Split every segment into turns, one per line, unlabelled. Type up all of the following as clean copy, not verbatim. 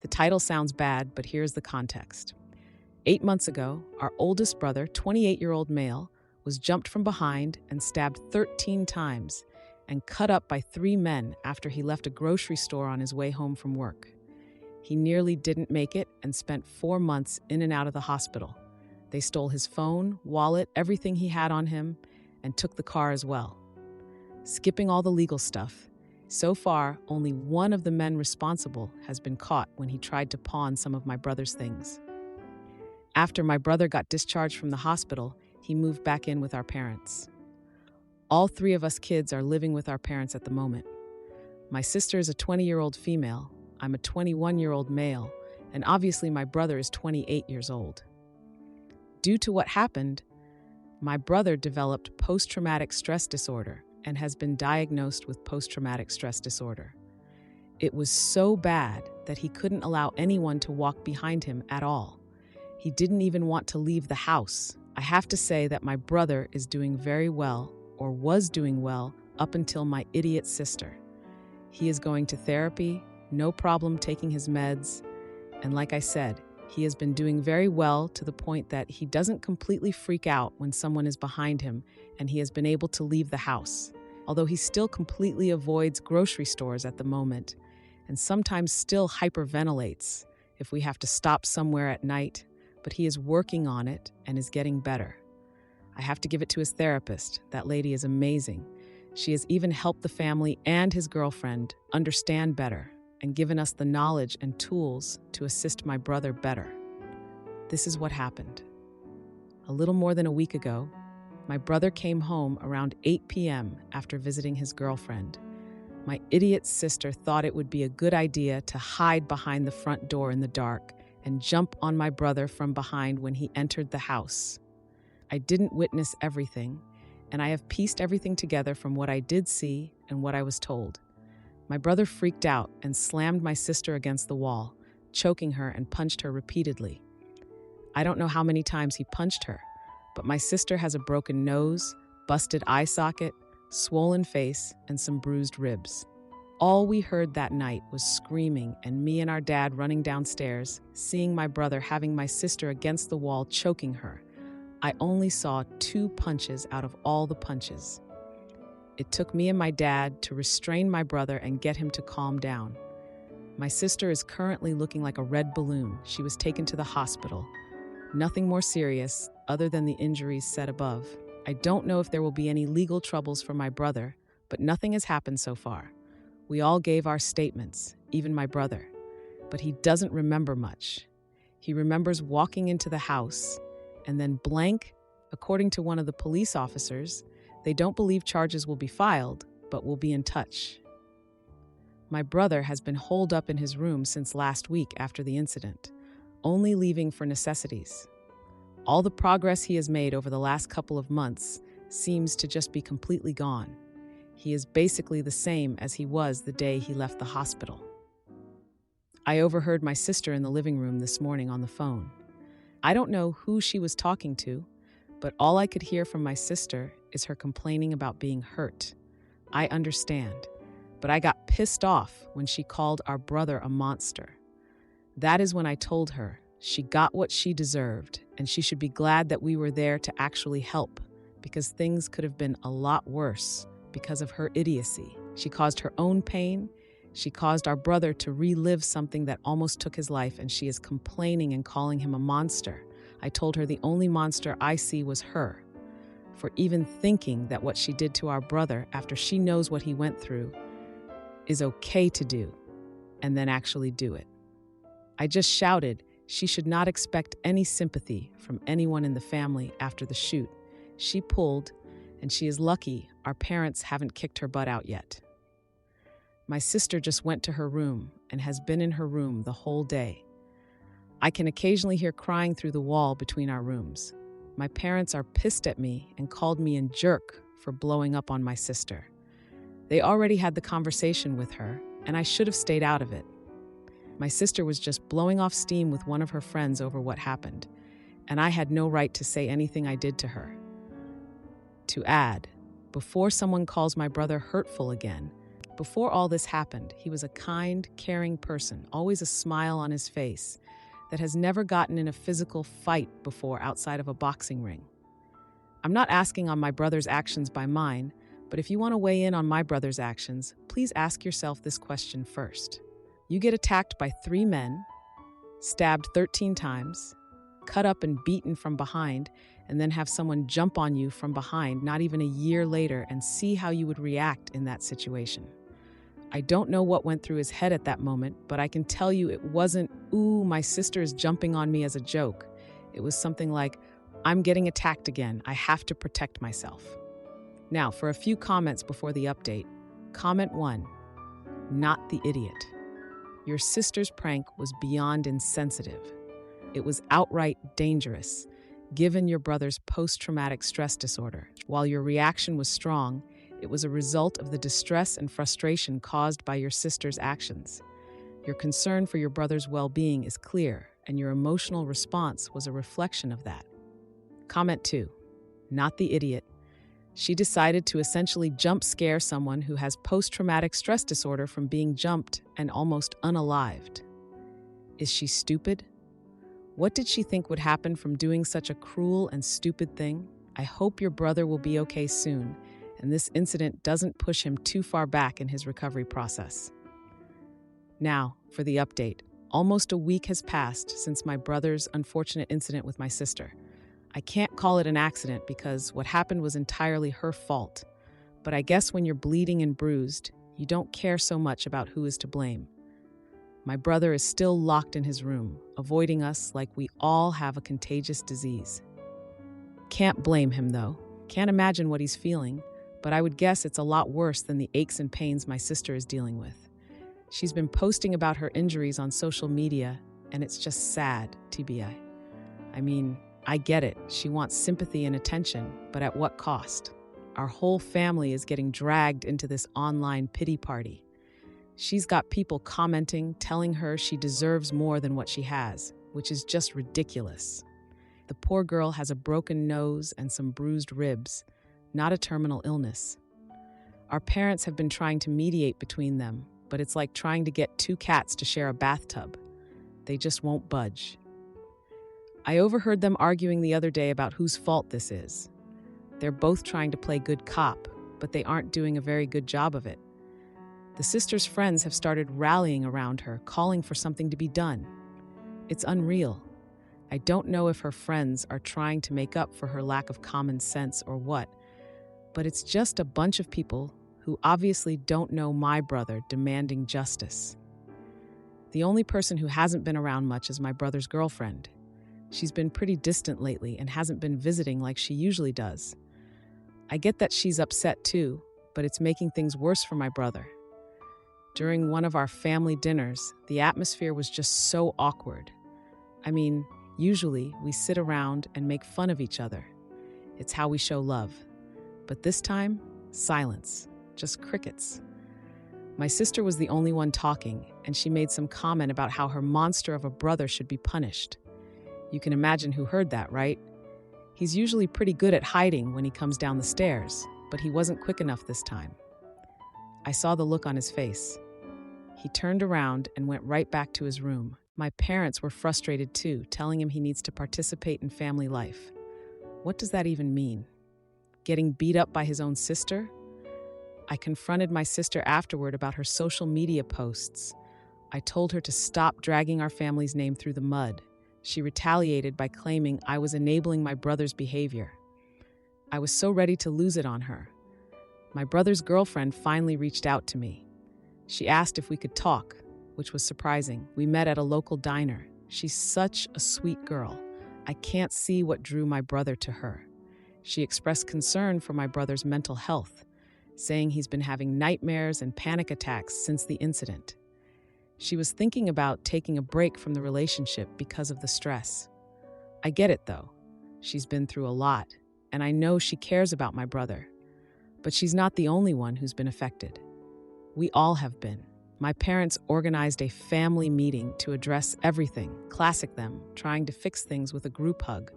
The title sounds bad, but here's the context. 8 months ago, our oldest brother, 28-year-old male, was jumped from behind and stabbed 13 times and cut up by 3 men after he left a grocery store on his way home from work. He nearly didn't make it and spent 4 months in and out of the hospital. They stole his phone, wallet, everything he had on him, and took the car as well. Skipping all the legal stuff, so far, only one of the men responsible has been caught when he tried to pawn some of my brother's things. After my brother got discharged from the hospital, he moved back in with our parents. All 3 of us kids are living with our parents at the moment. My sister is a 20-year-old female, I'm a 21-year-old male, and obviously my brother is 28 years old. Due to what happened, my brother developed post-traumatic stress disorder and has been diagnosed with post-traumatic stress disorder. It was so bad that he couldn't allow anyone to walk behind him at all. He didn't even want to leave the house. I have to say that my brother is doing very well, or was doing well, up until my idiot sister. He is going to therapy, no problem taking his meds, and like I said, he has been doing very well to the point that he doesn't completely freak out when someone is behind him, and he has been able to leave the house. Although he still completely avoids grocery stores at the moment, and sometimes still hyperventilates if we have to stop somewhere at night, but he is working on it and is getting better. I have to give it to his therapist. That lady is amazing. She has even helped the family and his girlfriend understand better and given us the knowledge and tools to assist my brother better. This is what happened. A little more than a week ago, my brother came home around 8 p.m. after visiting his girlfriend. My idiot sister thought it would be a good idea to hide behind the front door in the dark and jump on my brother from behind when he entered the house. I didn't witness everything, and I have pieced everything together from what I did see and what I was told. My brother freaked out and slammed my sister against the wall, choking her and punched her repeatedly. I don't know how many times he punched her, but my sister has a broken nose, busted eye socket, swollen face, and some bruised ribs. All we heard that night was screaming and me and our dad running downstairs, seeing my brother having my sister against the wall choking her. I only saw 2 punches out of all the punches. It took me and my dad to restrain my brother and get him to calm down. My sister is currently looking like a red balloon. She was taken to the hospital. Nothing more serious other than the injuries said above. I don't know if there will be any legal troubles for my brother, but nothing has happened so far. We all gave our statements, even my brother, but he doesn't remember much. He remembers walking into the house and then blank, according to one of the police officers, they don't believe charges will be filed, but will be in touch. My brother has been holed up in his room since last week after the incident, only leaving for necessities. All the progress he has made over the last couple of months seems to just be completely gone. He is basically the same as he was the day he left the hospital. I overheard my sister in the living room this morning on the phone. I don't know who she was talking to, but all I could hear from my sister is her complaining about being hurt. I understand, but I got pissed off when she called our brother a monster. That is when I told her she got what she deserved and she should be glad that we were there to actually help, because things could have been a lot worse because of her idiocy. She caused her own pain. She caused our brother to relive something that almost took his life, and she is complaining and calling him a monster. I told her the only monster I see was her, for even thinking that what she did to our brother after she knows what he went through is okay to do, and then actually do it. I just shouted she should not expect any sympathy from anyone in the family after the shoot. She pulled, and she is lucky our parents haven't kicked her butt out yet. My sister just went to her room and has been in her room the whole day. I can occasionally hear crying through the wall between our rooms. My parents are pissed at me and called me a jerk for blowing up on my sister. They already had the conversation with her, and I should have stayed out of it. My sister was just blowing off steam with one of her friends over what happened, and I had no right to say anything I did to her. To add, before someone calls my brother hurtful again, Before all this happened, he was a kind, caring person, always a smile on his face, that has never gotten in a physical fight before outside of a boxing ring. I'm not asking on my brother's actions by mine, but if you want to weigh in on my brother's actions, please ask yourself this question first. You get attacked by 3 men, stabbed 13 times, cut up and beaten from behind, and then have someone jump on you from behind not even a year later and see how you would react in that situation. I don't know what went through his head at that moment, but I can tell you it wasn't, "Ooh, my sister is jumping on me" as a joke. It was something like, "I'm getting attacked again. I have to protect myself." Now, for a few comments before the update. Comment 1. Not the idiot. Your sister's prank was beyond insensitive. It was outright dangerous, given your brother's post-traumatic stress disorder. While your reaction was strong, it was a result of the distress and frustration caused by your sister's actions. Your concern for your brother's well-being is clear, and your emotional response was a reflection of that. Comment 2. Not the idiot. She decided to essentially jump scare someone who has post-traumatic stress disorder from being jumped and almost unalived. Is she stupid? What did she think would happen from doing such a cruel and stupid thing? I hope your brother will be okay soon, and this incident doesn't push him too far back in his recovery process. Now, for the update. Almost a week has passed since my brother's unfortunate incident with my sister. I can't call it an accident because what happened was entirely her fault. But I guess when you're bleeding and bruised, you don't care so much about who is to blame. My brother is still locked in his room, avoiding us like we all have a contagious disease. Can't blame him, though. Can't imagine what he's feeling, but I would guess it's a lot worse than the aches and pains my sister is dealing with. She's been posting about her injuries on social media, and it's just sad, TBI. I mean, I get it. She wants sympathy and attention, but at what cost? Our whole family is getting dragged into this online pity party. She's got people commenting, telling her she deserves more than what she has, which is just ridiculous. The poor girl has a broken nose and some bruised ribs, not a terminal illness. Our parents have been trying to mediate between them, but it's like trying to get 2 cats to share a bathtub. They just won't budge. I overheard them arguing the other day about whose fault this is. They're both trying to play good cop, but they aren't doing a very good job of it. The sister's friends have started rallying around her, calling for something to be done. It's unreal. I don't know if her friends are trying to make up for her lack of common sense or what, but it's just a bunch of people who obviously don't know my brother demanding justice. The only person who hasn't been around much is my brother's girlfriend. She's been pretty distant lately and hasn't been visiting like she usually does. I get that she's upset too, but it's making things worse for my brother. During one of our family dinners, the atmosphere was just so awkward. I mean, usually we sit around and make fun of each other. It's how we show love. But this time, silence, just crickets. My sister was the only one talking, and she made some comment about how her monster of a brother should be punished. You can imagine who heard that, right? He's usually pretty good at hiding when he comes down the stairs, but he wasn't quick enough this time. I saw the look on his face. He turned around and went right back to his room. My parents were frustrated too, telling him he needs to participate in family life. What does that even mean? Getting beat up by his own sister? I confronted my sister afterward about her social media posts. I told her to stop dragging our family's name through the mud. She retaliated by claiming I was enabling my brother's behavior. I was so ready to lose it on her. My brother's girlfriend finally reached out to me. She asked if we could talk, which was surprising. We met at a local diner. She's such a sweet girl. I can't see what drew my brother to her. She expressed concern for my brother's mental health, saying he's been having nightmares and panic attacks since the incident. She was thinking about taking a break from the relationship because of the stress. I get it, though. She's been through a lot, and I know she cares about my brother. But she's not the only one who's been affected. We all have been. My parents organized a family meeting to address everything, classic them, trying to fix things with a group hug.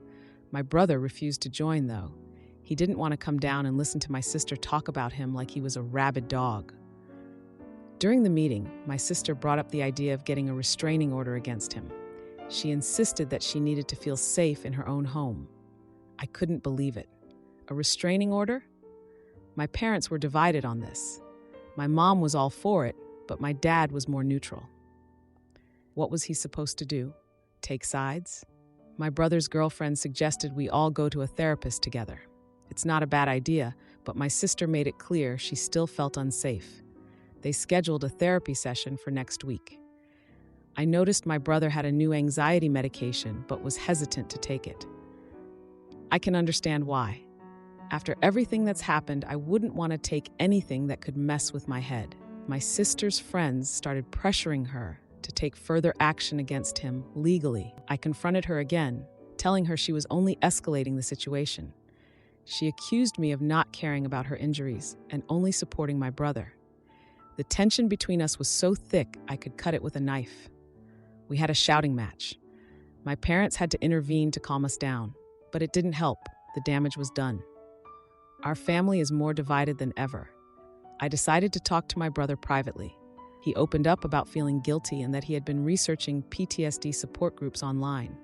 My brother refused to join, though. He didn't want to come down and listen to my sister talk about him like he was a rabid dog. During the meeting, my sister brought up the idea of getting a restraining order against him. She insisted that she needed to feel safe in her own home. I couldn't believe it. A restraining order? My parents were divided on this. My mom was all for it, but my dad was more neutral. What was he supposed to do? Take sides? My brother's girlfriend suggested we all go to a therapist together. It's not a bad idea, but my sister made it clear she still felt unsafe. They scheduled a therapy session for next week. I noticed my brother had a new anxiety medication, but was hesitant to take it. I can understand why. After everything that's happened, I wouldn't want to take anything that could mess with my head. My sister's friends started pressuring her to take further action against him legally. I confronted her again, telling her she was only escalating the situation. She accused me of not caring about her injuries and only supporting my brother. The tension between us was so thick I could cut it with a knife. We had a shouting match. My parents had to intervene to calm us down, but it didn't help. The damage was done. Our family is more divided than ever. I decided to talk to my brother privately. He opened up about feeling guilty and that he had been researching PTSD support groups online.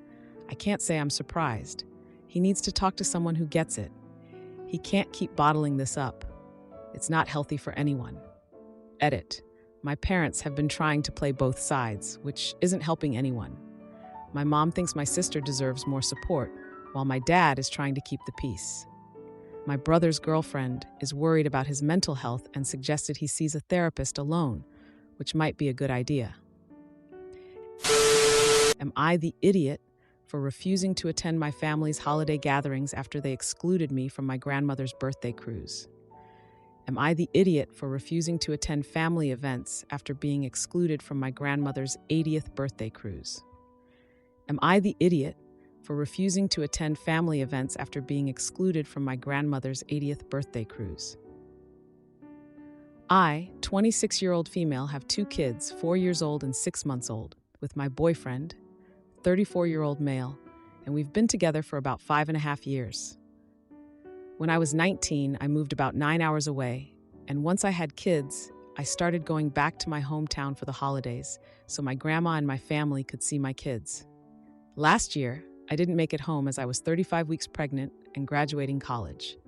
I can't say I'm surprised. He needs to talk to someone who gets it. He can't keep bottling this up. It's not healthy for anyone. Edit. My parents have been trying to play both sides, which isn't helping anyone. My mom thinks my sister deserves more support, while my dad is trying to keep the peace. My brother's girlfriend is worried about his mental health and suggested he sees a therapist alone, which might be a good idea. Am I the idiot for refusing to attend my family's holiday gatherings after they excluded me from my grandmother's birthday cruise? Am I the idiot for refusing to attend family events after being excluded from my grandmother's 80th birthday cruise? Am I the idiot for refusing to attend family events after being excluded from my grandmother's 80th birthday cruise? I, 26-year-old female, have 2 kids, 4 years old and 6 months old, with my boyfriend, 34-year-old male, and we've been together for about 5.5 years. When I was 19, I moved about 9 hours away, and once I had kids, I started going back to my hometown for the holidays so my grandma and my family could see my kids. Last year, I didn't make it home as I was 35 weeks pregnant and graduating college.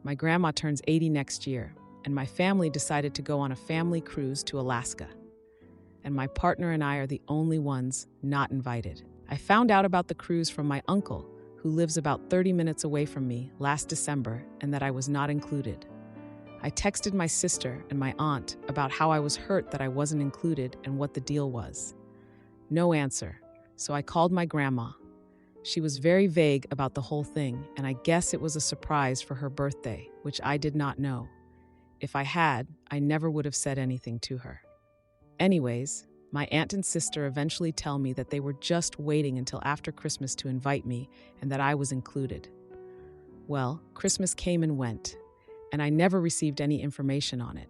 My grandma turns 80 next year, and my family decided to go on a family cruise to Alaska. And my partner and I are the only ones not invited. I found out about the cruise from my uncle, who lives about 30 minutes away from me, last December, and that I was not included. I texted my sister and my aunt about how I was hurt that I wasn't included and what the deal was. No answer, so I called my grandma. She was very vague about the whole thing, and I guess it was a surprise for her birthday, which I did not know. If I had, I never would have said anything to her. Anyways, my aunt and sister eventually tell me that they were just waiting until after Christmas to invite me and that I was included. Well, Christmas came and went, and I never received any information on it.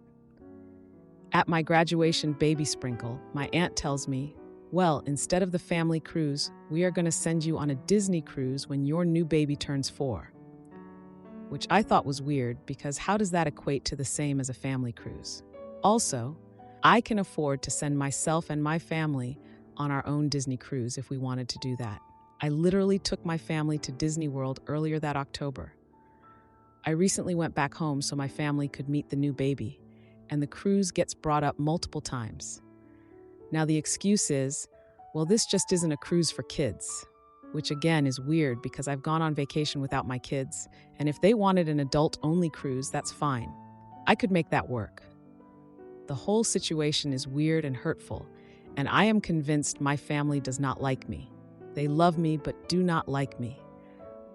At my graduation baby sprinkle, my aunt tells me, well, instead of the family cruise, we are going to send you on a Disney cruise when your new baby turns 4. Which I thought was weird because how does that equate to the same as a family cruise? Also, I can afford to send myself and my family on our own Disney cruise if we wanted to do that. I literally took my family to Disney World earlier that October. I recently went back home so my family could meet the new baby, and the cruise gets brought up multiple times. Now the excuse is, well, this just isn't a cruise for kids, which again is weird because I've gone on vacation without my kids, and if they wanted an adult-only cruise, that's fine. I could make that work. The whole situation is weird and hurtful, and I am convinced my family does not like me. They love me but do not like me.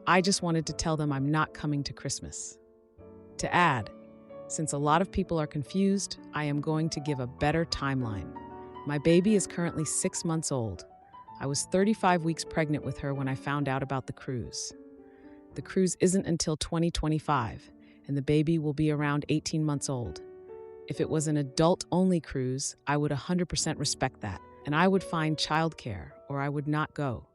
I just wanted to tell them I'm not coming to Christmas. To add, since a lot of people are confused, I am going to give a better timeline. My baby is currently 6 months old. I was 35 weeks pregnant with her when I found out about the cruise. The cruise isn't until 2025, and the baby will be around 18 months old. If it was an adult-only cruise, I would 100% respect that, and I would find childcare, or I would not go.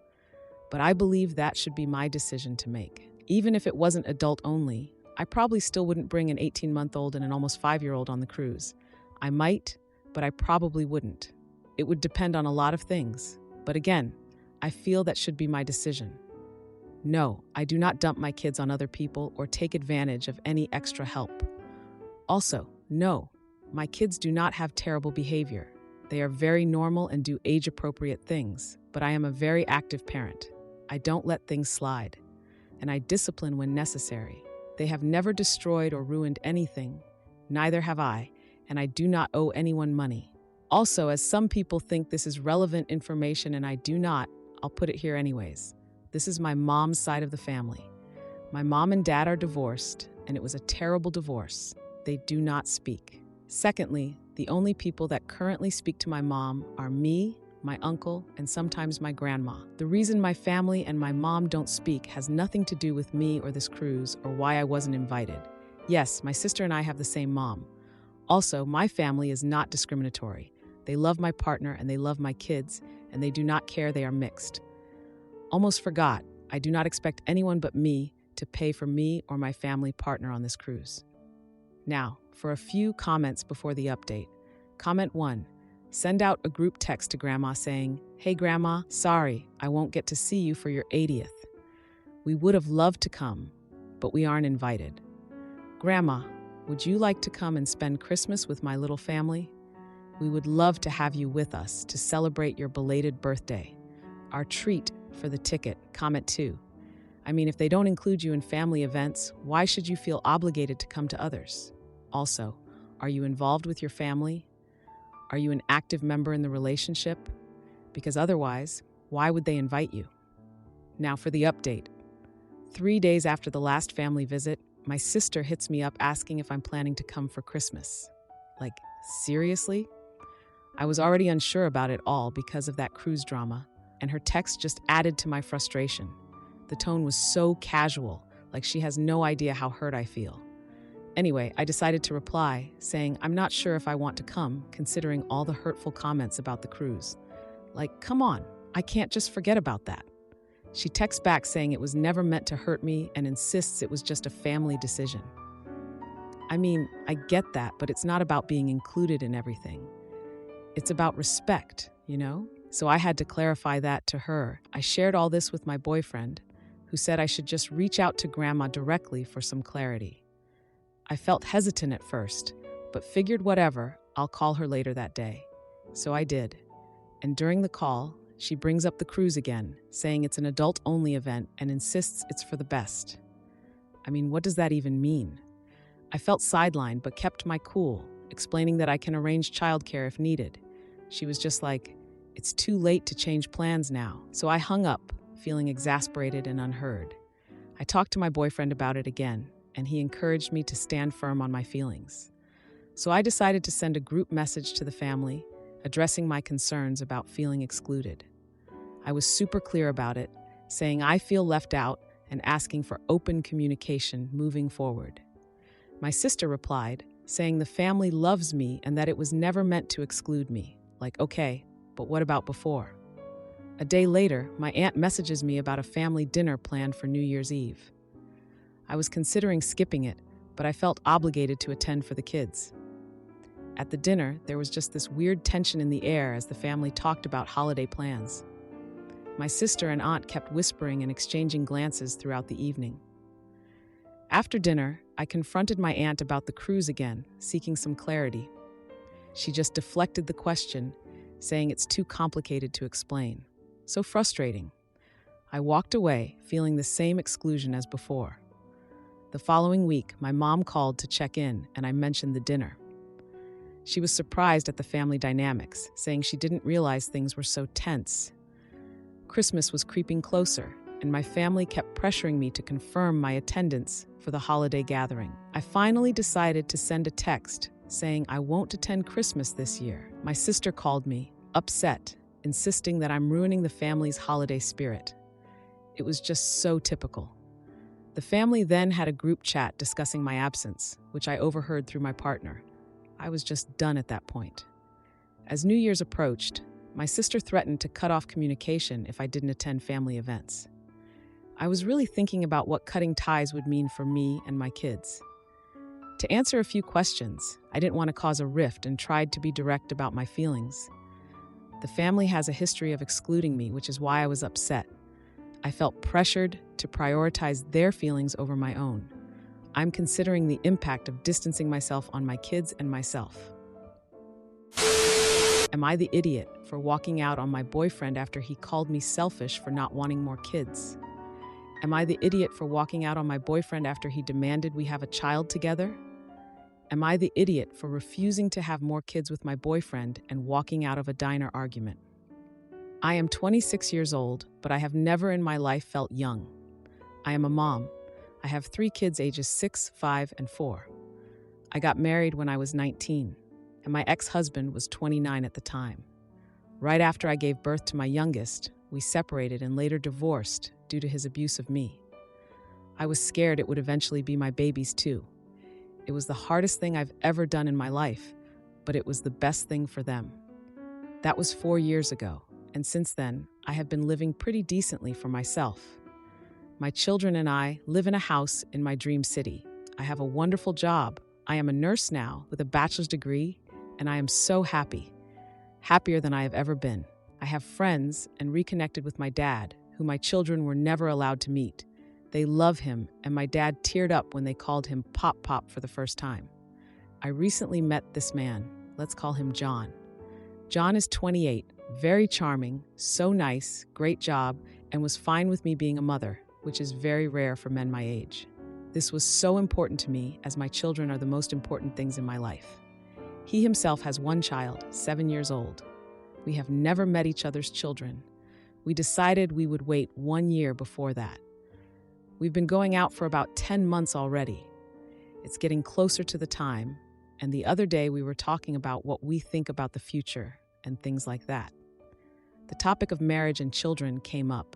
But I believe that should be my decision to make. Even if it wasn't adult-only, I probably still wouldn't bring an 18-month-old and an almost 5-year-old on the cruise. I might, but I probably wouldn't. It would depend on a lot of things. But again, I feel that should be my decision. No, I do not dump my kids on other people or take advantage of any extra help. Also, no, my kids do not have terrible behavior. They are very normal and do age-appropriate things, but I am a very active parent. I don't let things slide, and I discipline when necessary. They have never destroyed or ruined anything. Neither have I, and I do not owe anyone money. Also, as some people think this is relevant information and I do not, I'll put it here anyways. This is my mom's side of the family. My mom and dad are divorced, and it was a terrible divorce. They do not speak. Secondly, the only people that currently speak to my mom are me, my uncle, and sometimes my grandma. The reason my family and my mom don't speak has nothing to do with me or this cruise or why I wasn't invited. Yes, my sister and I have the same mom. Also, my family is not discriminatory. They love my partner and they love my kids, and they do not care they are mixed. Almost forgot, I do not expect anyone but me to pay for me or my family partner on this cruise. Now, for a few comments before the update. Comment 1. Send out a group text to Grandma saying, "Hey Grandma, sorry, I won't get to see you for your 80th. We would have loved to come, but we aren't invited. Grandma, would you like to come and spend Christmas with my little family? We would love to have you with us to celebrate your belated birthday. Our treat for the ticket." Comment 2. I mean, if they don't include you in family events, why should you feel obligated to come to others? Also, are you involved with your family? Are you an active member in the relationship? Because otherwise, why would they invite you? Now for the update. 3 days after the last family visit, my sister hits me up asking if I'm planning to come for Christmas. Like, seriously? I was already unsure about it all because of that cruise drama, and her text just added to my frustration. The tone was so casual, like she has no idea how hurt I feel. Anyway, I decided to reply, saying I'm not sure if I want to come, considering all the hurtful comments about the cruise. Like, come on, I can't just forget about that. She texts back saying it was never meant to hurt me and insists it was just a family decision. I mean, I get that, but it's not about being included in everything. It's about respect, you know? So I had to clarify that to her. I shared all this with my boyfriend, who said I should just reach out to Grandma directly for some clarity. I felt hesitant at first, but figured whatever, I'll call her later that day. So I did. And during the call, she brings up the cruise again, saying it's an adult-only event and insists it's for the best. I mean, what does that even mean? I felt sidelined but kept my cool, explaining that I can arrange childcare if needed. She was just like, "It's too late to change plans now." So I hung up, feeling exasperated and unheard. I talked to my boyfriend about it again, and he encouraged me to stand firm on my feelings. So I decided to send a group message to the family, addressing my concerns about feeling excluded. I was super clear about it, saying I feel left out and asking for open communication moving forward. My sister replied, saying the family loves me and that it was never meant to exclude me. Like, okay, but what about before? A day later, my aunt messages me about a family dinner planned for New Year's Eve. I was considering skipping it, but I felt obligated to attend for the kids. At the dinner, there was just this weird tension in the air as the family talked about holiday plans. My sister and aunt kept whispering and exchanging glances throughout the evening. After dinner, I confronted my aunt about the cruise again, seeking some clarity. She just deflected the question, saying it's too complicated to explain. So frustrating. I walked away, feeling the same exclusion as before. The following week, my mom called to check in, and I mentioned the dinner. She was surprised at the family dynamics, saying she didn't realize things were so tense. Christmas was creeping closer, and my family kept pressuring me to confirm my attendance for the holiday gathering. I finally decided to send a text saying I won't attend Christmas this year. My sister called me, upset, insisting that I'm ruining the family's holiday spirit. It was just so typical. The family then had a group chat discussing my absence, which I overheard through my partner. I was just done at that point. As New Year's approached, my sister threatened to cut off communication if I didn't attend family events. I was really thinking about what cutting ties would mean for me and my kids. To answer a few questions, I didn't want to cause a rift and tried to be direct about my feelings. The family has a history of excluding me, which is why I was upset. I felt pressured to prioritize their feelings over my own. I'm considering the impact of distancing myself on my kids and myself. Am I the idiot for walking out on my boyfriend after he called me selfish for not wanting more kids? Am I the idiot for walking out on my boyfriend after he demanded we have a child together? Am I the idiot for refusing to have more kids with my boyfriend and walking out of a diner argument? I am 26 years old, but I have never in my life felt young. I am a mom. I have 3 kids ages 6, 5, and 4. I got married when I was 19, and my ex-husband was 29 at the time. Right after I gave birth to my youngest, we separated and later divorced due to his abuse of me. I was scared it would eventually be my babies too. It was the hardest thing I've ever done in my life, but it was the best thing for them. That was 4 years ago, and since then, I have been living pretty decently for myself. My children and I live in a house in my dream city. I have a wonderful job. I am a nurse now with a bachelor's degree, and I am so happy. Happier than I have ever been. I have friends and reconnected with my dad, who my children were never allowed to meet. They love him, and my dad teared up when they called him Pop Pop for the first time. I recently met this man. Let's call him John. John is 28, very charming, so nice, great job, and was fine with me being a mother, which is very rare for men my age. This was so important to me, as my children are the most important things in my life. He himself has 1 child, 7 years old. We have never met each other's children. We decided we would wait 1 year before that. We've been going out for about 10 months already. It's getting closer to the time, and the other day we were talking about what we think about the future and things like that. The topic of marriage and children came up.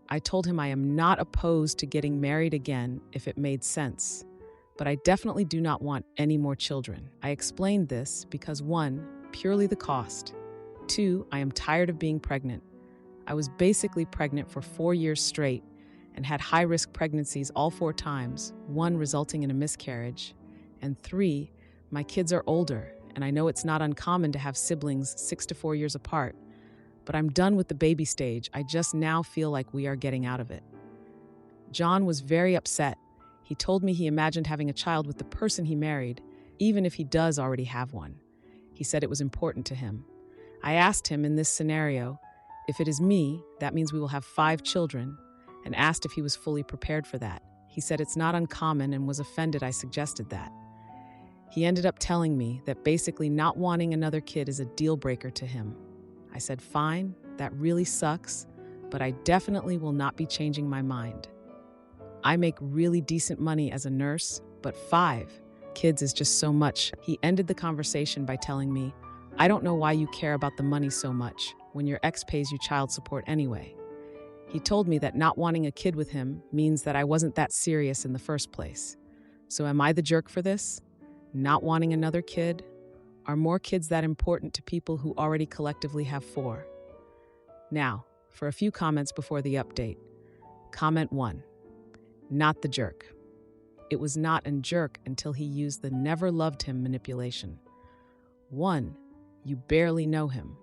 I told him I am not opposed to getting married again if it made sense, but I definitely do not want any more children. I explained this because 1, purely the cost. 2, I am tired of being pregnant. I was basically pregnant for 4 years straight and had high-risk pregnancies all 4 times, 1 resulting in a miscarriage. And 3, my kids are older, and I know it's not uncommon to have siblings 6 to 4 years apart, but I'm done with the baby stage. I just now feel like we are getting out of it. John was very upset. He told me he imagined having a child with the person he married, even if he does already have one. He said it was important to him. I asked him in this scenario, if it is me, that means we will have 5 children, and asked if he was fully prepared for that. He said it's not uncommon and was offended I suggested that. He ended up telling me that basically not wanting another kid is a deal breaker to him. I said, fine, that really sucks, but I definitely will not be changing my mind. I make really decent money as a nurse, but 5 kids is just so much. He ended the conversation by telling me, I don't know why you care about the money so much when your ex pays you child support anyway. He told me that not wanting a kid with him means that I wasn't that serious in the first place. So am I the jerk for this? Not wanting another kid? Are more kids that important to people who already collectively have 4? Now, for a few comments before the update. Comment 1. Not the jerk. It was not a jerk until he used the never loved him manipulation. 1. You barely know him.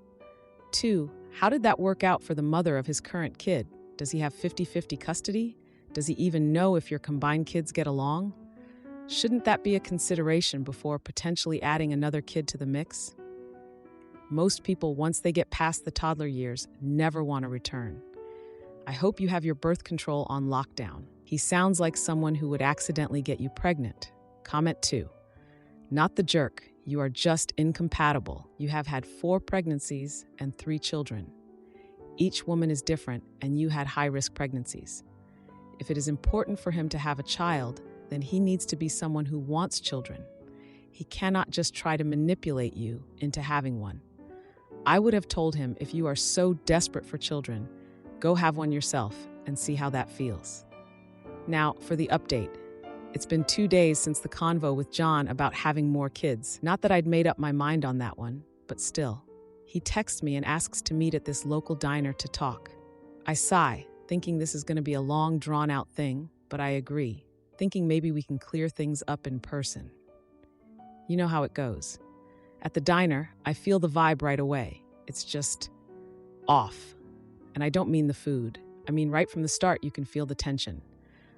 2. How did that work out for the mother of his current kid? Does he have 50-50 custody? Does he even know if your combined kids get along? Shouldn't that be a consideration before potentially adding another kid to the mix? Most people, once they get past the toddler years, never want to return. I hope you have your birth control on lockdown. He sounds like someone who would accidentally get you pregnant. Comment 2. Not the jerk. You are just incompatible. You have had 4 pregnancies and 3 children. Each woman is different, and you had high-risk pregnancies. If it is important for him to have a child, then he needs to be someone who wants children. He cannot just try to manipulate you into having one. I would have told him, if you are so desperate for children, go have one yourself and see how that feels. Now, for the update. It's been 2 days since the convo with John about having more kids. Not that I'd made up my mind on that one, but still. He texts me and asks to meet at this local diner to talk. I sigh, thinking this is going to be a long, drawn-out thing, but I agree. thinking maybe we can clear things up in person. You know how it goes. At the diner, I feel the vibe right away. It's just off. And I don't mean the food. I mean, right from the start, you can feel the tension.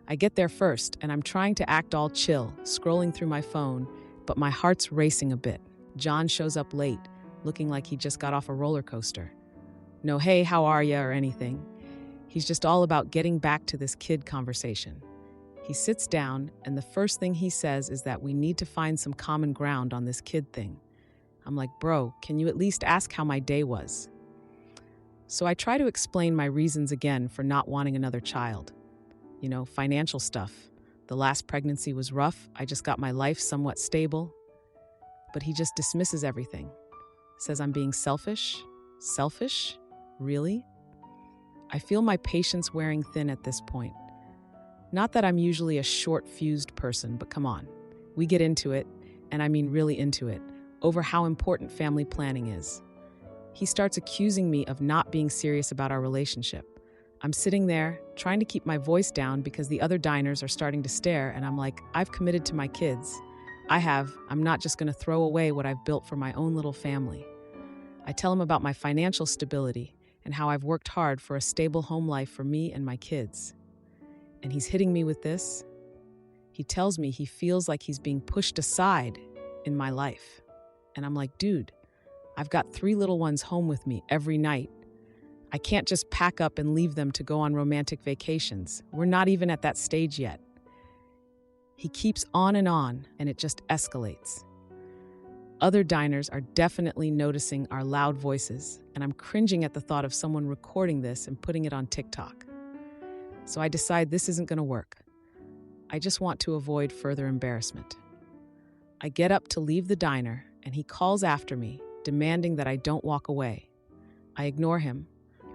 I get there first, and I'm trying to act all chill, scrolling through my phone, but my heart's racing a bit. John shows up late, looking like he just got off a roller coaster. No, hey, how are ya, or anything. He's just all about getting back to this kid conversation. He sits down, and the first thing he says is that we need to find some common ground on this kid thing. I'm like, bro, can you at least ask how my day was? So I try to explain my reasons again for not wanting another child. You know, financial stuff. The last pregnancy was rough. I just got my life somewhat stable. But he just dismisses everything. Says I'm being selfish. Selfish? Really? I feel my patience wearing thin at this point. Not that I'm usually a short-fused person, but come on. We get into it, and I mean really into it, over how important family planning is. He starts accusing me of not being serious about our relationship. I'm sitting there, trying to keep my voice down because the other diners are starting to stare, and I'm like, I've committed to my kids. I'm not just going to throw away what I've built for my own little family. I tell him about my financial stability and how I've worked hard for a stable home life for me and my kids. And he's hitting me with this. He tells me he feels like he's being pushed aside in my life. And I'm like, dude, I've got 3 little ones home with me every night. I can't just pack up and leave them to go on romantic vacations. We're not even at that stage yet. He keeps on, and it just escalates. Other diners are definitely noticing our loud voices, and I'm cringing at the thought of someone recording this and putting it on TikTok. So I decide this isn't going to work. I just want to avoid further embarrassment. I get up to leave the diner, and he calls after me, demanding that I don't walk away. I ignore him.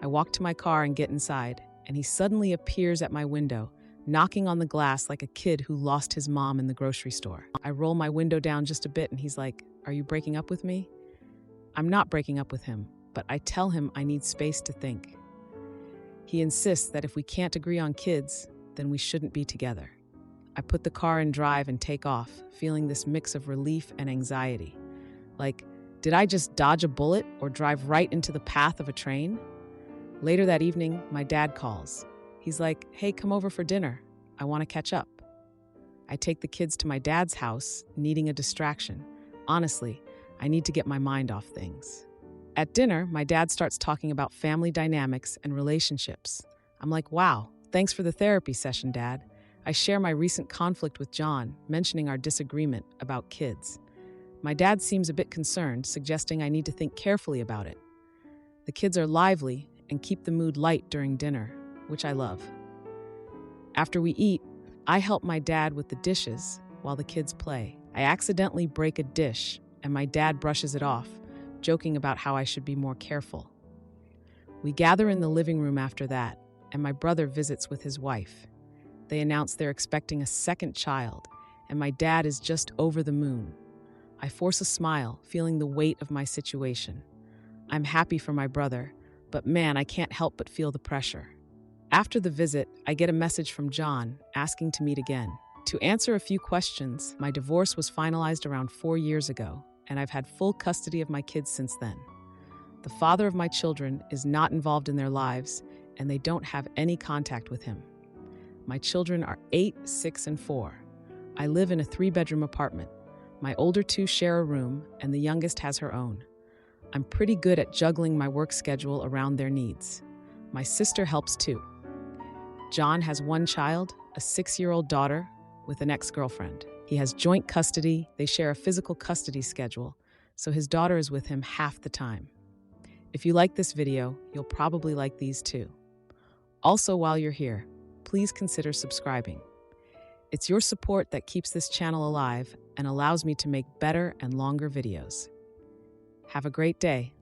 I walk to my car and get inside, and he suddenly appears at my window, knocking on the glass like a kid who lost his mom in the grocery store. I roll my window down just a bit, and he's like, "Are you breaking up with me?" I'm not breaking up with him, but I tell him I need space to think. He insists that if we can't agree on kids, then we shouldn't be together. I put the car in drive and take off, feeling this mix of relief and anxiety. Like, did I just dodge a bullet or drive right into the path of a train? Later that evening, my dad calls. He's like, "Hey, come over for dinner. I want to catch up." I take the kids to my dad's house, needing a distraction. Honestly, I need to get my mind off things. At dinner, my dad starts talking about family dynamics and relationships. I'm like, wow, thanks for the therapy session, Dad. I share my recent conflict with John, mentioning our disagreement about kids. My dad seems a bit concerned, suggesting I need to think carefully about it. The kids are lively and keep the mood light during dinner, which I love. After we eat, I help my dad with the dishes while the kids play. I accidentally break a dish, and my dad brushes it off, joking about how I should be more careful. We gather in the living room after that, and my brother visits with his wife. They announce they're expecting a second child, and my dad is just over the moon. I force a smile, feeling the weight of my situation. I'm happy for my brother, but man, I can't help but feel the pressure. After the visit, I get a message from John asking to meet again. To answer a few questions, my divorce was finalized around 4 years ago, and I've had full custody of my kids since then. The father of my children is not involved in their lives, and they don't have any contact with him. My children are 8, 6, and 4. I live in a 3-bedroom apartment. My older 2 share a room, and the youngest has her own. I'm pretty good at juggling my work schedule around their needs. My sister helps too. John has 1 child, a 6-year-old daughter, with an ex-girlfriend. He has joint custody. They share a physical custody schedule, so his daughter is with him half the time. If you like this video, you'll probably like these too. Also, while you're here, please consider subscribing. It's your support that keeps this channel alive and allows me to make better and longer videos. Have a great day.